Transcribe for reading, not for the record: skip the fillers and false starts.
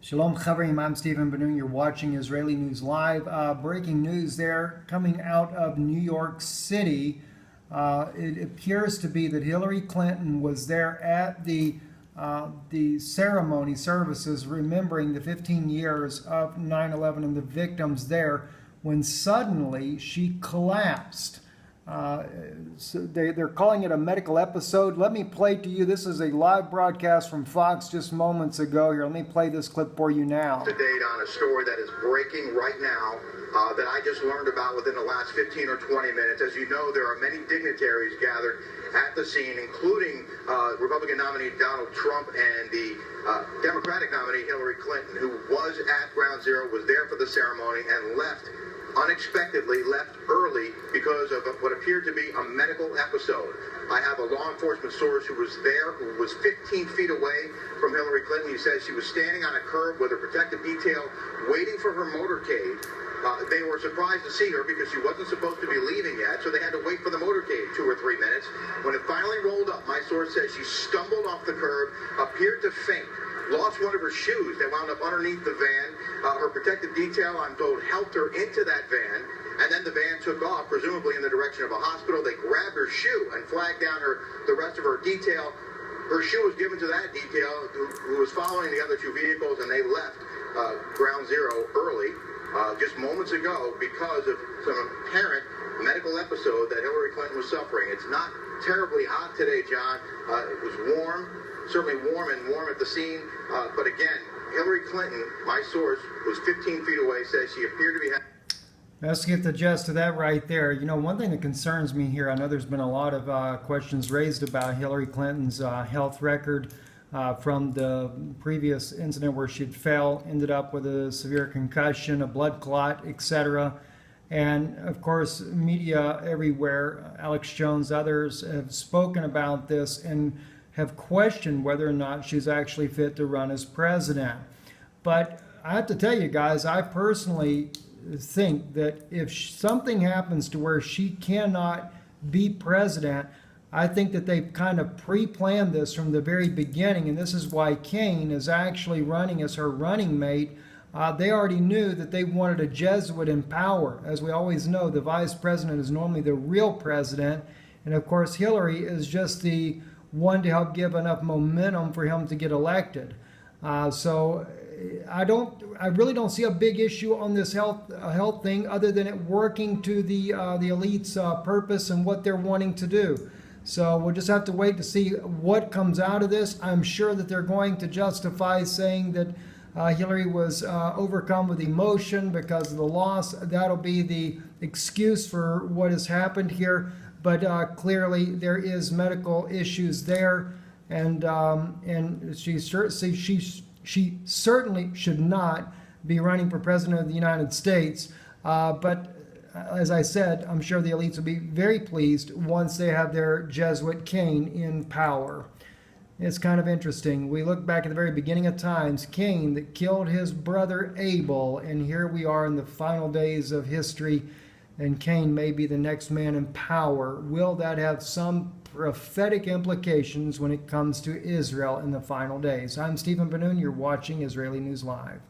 Shalom Chavrim, I'm Stephen Benoon. You're watching Israeli News Live. Breaking news there coming out of New York City. It appears to be that Hillary Clinton was there at the ceremony services remembering the 15 years of 9/11 and the victims there when suddenly she collapsed. So they're calling it a medical episode. Let me play to you. This is a live broadcast from Fox just moments ago. Here, let me play this clip for you now. To date on a story that is breaking right now that I just learned about within the last 15 or 20 minutes. As you know, there are many dignitaries gathered at the scene, including Republican nominee Donald Trump and the Democratic nominee Hillary Clinton, who was at Ground Zero, was there for the ceremony, and unexpectedly left early because of what appeared to be a medical episode. I have a law enforcement source who was there, who was 15 feet away from Hillary Clinton. He says she was standing on a curb with her protective detail waiting for her motorcade. They were surprised to see her because she wasn't supposed to be leaving yet, so they had to wait for the motorcade 2 or 3 minutes. When it finally rolled up, my source says she stumbled off the curb, appeared to faint, lost one of her shoes that wound up underneath the van. Her protective detail, I'm told, helped her into that van, and then the van took off, presumably in the direction of a hospital. They grabbed her shoe and flagged down the rest of her detail. Her shoe was given to that detail, who was following the other 2 vehicles, and they left Ground Zero early, just moments ago, because of some apparent medical episode that Hillary Clinton was suffering. It's not terribly hot today, John. It was warm. Certainly warm at the scene, but again, Hillary Clinton, my source, was 15 feet away, says she appeared to be... Let's get the gist of that right there. You know, one thing that concerns me here, I know there's been a lot of questions raised about Hillary Clinton's health record from the previous incident where she fell, ended up with a severe concussion, a blood clot, etc. And of course, media everywhere, Alex Jones, others have spoken about this and have questioned whether or not she's actually fit to run as president. But I have to tell you guys, I personally think that if something happens to where she cannot be president, I think that they've kind of pre-planned this from the very beginning, and this is why Kaine is actually running as her running mate. They already knew that they wanted a Jesuit in power. As we always know, the vice president is normally the real president, and of course Hillary is just the one to help give enough momentum for him to get elected. So I really don't see a big issue on this health thing, other than it working to the elite's purpose and what they're wanting to do. So we'll just have to wait to see what comes out of this. I'm sure that they're going to justify saying that Hillary was overcome with emotion because of the loss. That'll be the excuse for what has happened here. But clearly there is medical issues there, and she certainly should not be running for president of the United States. But as I said, I'm sure the elites will be very pleased once they have their Jesuit Kaine in power. It's kind of interesting. We look back at the very beginning of times, Cain that killed his brother Abel, and here we are in the final days of history, and Kaine may be the next man in power. Will that have some prophetic implications when it comes to Israel in the final days? I'm Stephen Benoon. You're watching Israeli News Live.